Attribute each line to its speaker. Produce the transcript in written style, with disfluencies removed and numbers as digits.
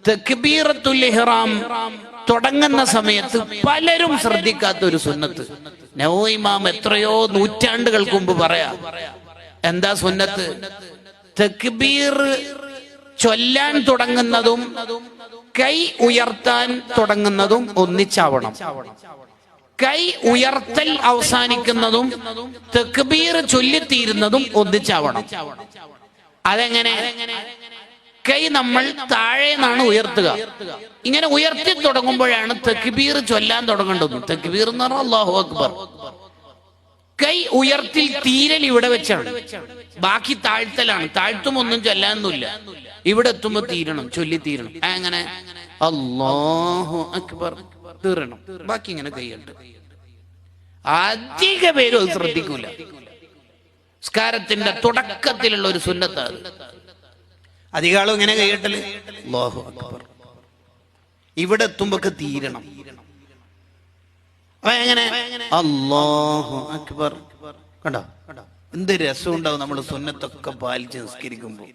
Speaker 1: തക്ബീറത്തുൽ ഇഹ്റാം തുടങ്ങുന്ന സമയത്ത് പലരും ശ്രദ്ധിക്കാത്ത ഒരു സുന്നത്ത് നവവി ഇമാം എത്രയോ നൂറ്റാണ്ടുകൾക്ക് മുമ്പ് പറയാ. എന്താ സുന്നത്ത്? തക്ബീർ ചൊല്ലാൻ തുടങ്ങുന്നതും കൈ ഉയർത്താൻ തുടങ്ങുന്നതും ഒന്നിച്ചാവണം. കൈ ഉയർത്തൽ അവസാനിക്കുന്നതും തക്ബീർ ചൊല്ലിത്തീരുന്നതും ഒന്നിച്ചാവണം. അതെങ്ങനെ? കൈ നമ്മൾ താഴെ നിന്നാണ് ഉയർത്തുക. ഇങ്ങനെ ഉയർത്തി തുടങ്ങുമ്പോഴാണ് തക്ബീർ ചൊല്ലാൻ തുടങ്ങേണ്ടത്. തക്ബീർ എന്ന് പറഞ്ഞാൽ അല്ലാഹു അക്ബർ. കൈ ഉയർത്തിൽ തീരൽ ഇവിടെ വെച്ചാണ്. ബാക്കി താഴ്ത്തലാണ്. താഴ്ത്തുമൊന്നും ചൊല്ലാനൊന്നുമില്ല. ഇവിടെ എത്തുമ്പോ തീരണം, ചൊല്ലി തീരണം. അങ്ങനെ അല്ലാഹു അക്ബർ തീരണം. ബാക്കി ഇങ്ങനെ കൈയുണ്ട്. അധിക പേരും അത് ശ്രദ്ധിക്കൂല. നിസ്കാരത്തിന്റെ തുടക്കത്തിലുള്ള ഒരു സുന്നത്താണ്. അധികാളും ഇങ്ങനെ കൈയിട്ടല് അല്ലാഹു അക്ബർ. ഇവിടെ എത്തുമ്പോ തീരണം. എങ്ങനെ അല്ലാഹു അക്ബർ. കണ്ടോ എന്ത് രസം ഉണ്ടാവും നമ്മൾ സുന്നത്തൊക്കെ പാലിച്ച് നിസ്കരിക്കുമ്പോ.